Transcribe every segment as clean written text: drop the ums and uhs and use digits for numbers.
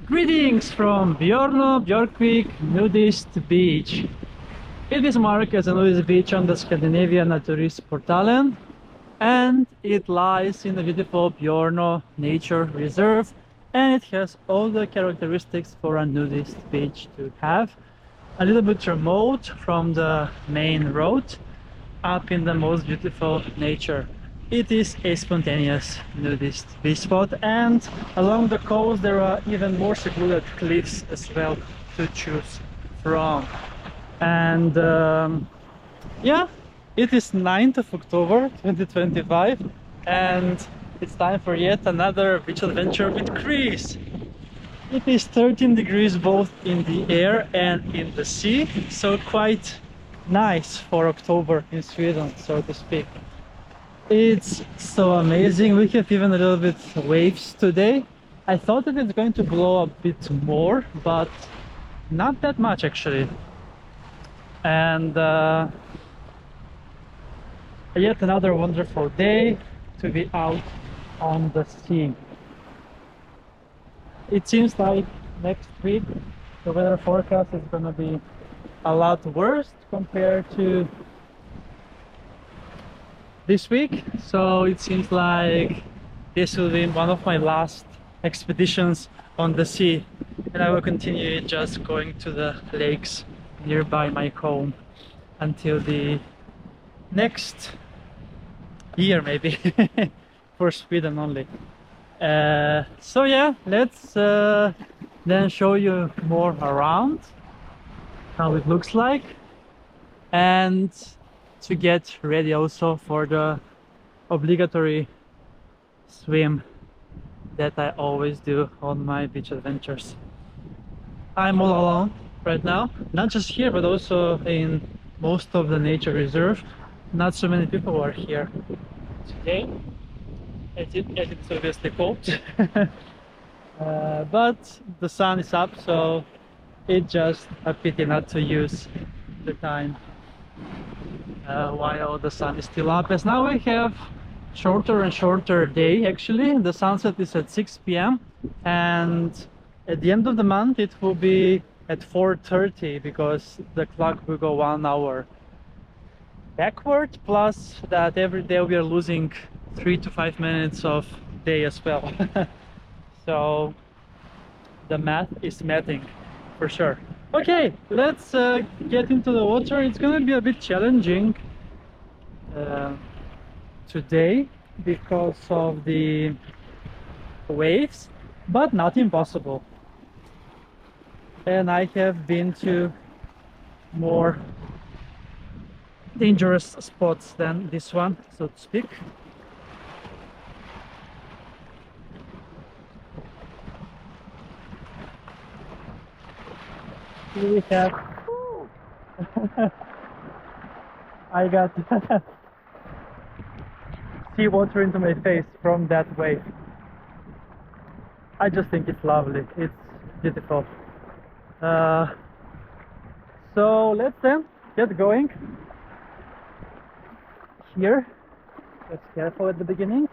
Greetings from Björnö, Björkvik Nudist Beach. It is marked as a nudist beach on the Scandinavian Naturist Portalen, and it lies in the beautiful Björnö Nature Reserve, and it has all the characteristics for a nudist beach to have. A little bit remote from the main road, up in the most beautiful nature. It is a spontaneous nudist beach spot, and along the coast there are even more secluded cliffs as well to choose from. And yeah, it is 9th of October 2025, and it's time for yet another beach adventure with Chris. It is 13 degrees both in the air and in the sea, so quite nice for October in Sweden, so to speak. It's so amazing. We have even a little bit waves today. I thought that it's going to blow a bit more, but not that much actually. And yet another wonderful day to be out on the sea. It seems like next week the weather forecast is going to be a lot worse compared to this week, so it seems like this will be one of my last expeditions on the sea, and I will continue just going to the lakes nearby my home until the next year maybe for Sweden only. So yeah, let's then show you more around how it looks like, and to get ready also for the obligatory swim that I always do on my beach adventures. I'm all alone right now, not just here but also in most of the nature reserve. Not so many people are here today, as it's obviously cold. But the sun is up, so it's just a pity not to use the time while the sun is still up, as now we have shorter and shorter day. Actually, the sunset is at 6 p.m. and at the end of the month it will be at 4:30, because the clock will go 1 hour backward, plus that every day we are losing 3 to 5 minutes of day as well. So the math is mathing for sure. Okay, let's get into the water. It's gonna be a bit challenging today because of the waves, but not impossible. And I have been to more dangerous spots than this one, so to speak. Here we have I got seawater into my face from that wave. I just think it's lovely, it's beautiful. So let's then get going. Here, just careful at the beginning.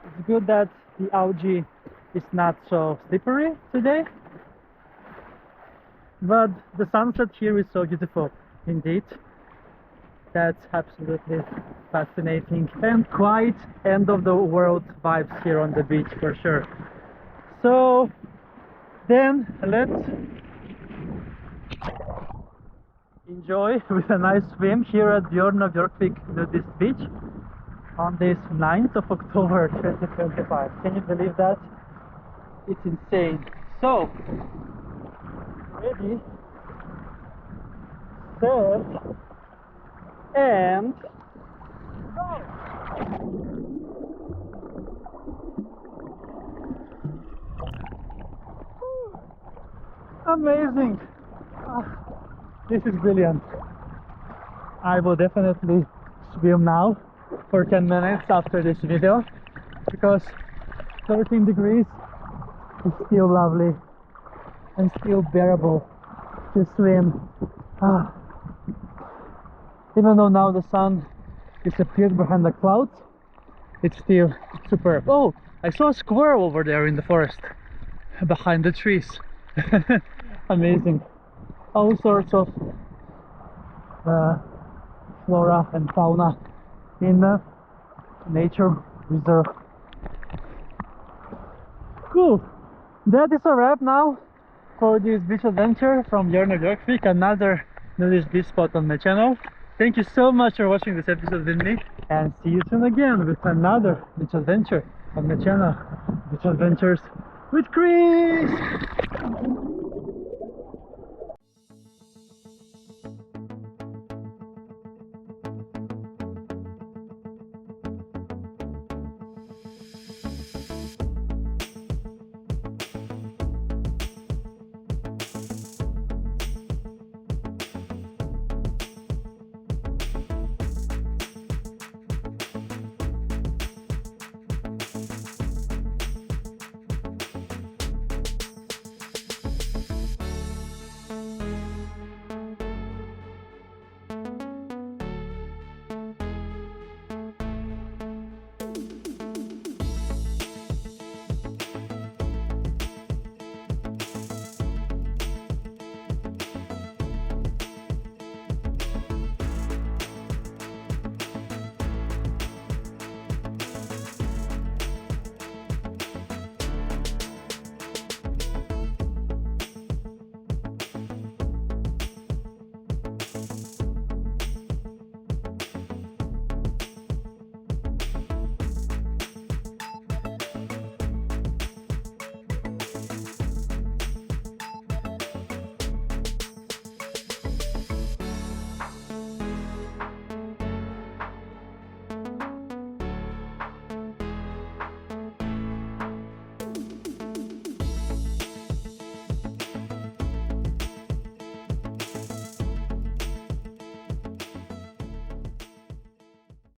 It's good that the algae is not so slippery today, but the sunset here is so beautiful indeed. That's absolutely fascinating, and quite end of the world vibes here on the beach for sure. So then let's enjoy with a nice swim here at Björnö Björkvik Nudist Beach on this 9th of October 2025. Can you believe that? It's insane. So ready, set, and go! Amazing! This is brilliant. I will definitely swim now for 10 minutes after this video, because 13 degrees is still lovely and still bearable to swim. Even though now the sun disappeared behind the clouds, it's still superb. Oh, I saw a squirrel over there in the forest. behind the trees. Amazing. All sorts of flora and fauna in the nature reserve. Cool. That is a wrap now for this beach adventure from Björnö Björkvik, another nudist beach spot on my channel. Thank you so much for watching this episode with me, and see you soon again with another beach adventure on my channel. Beach Adventures with Chris!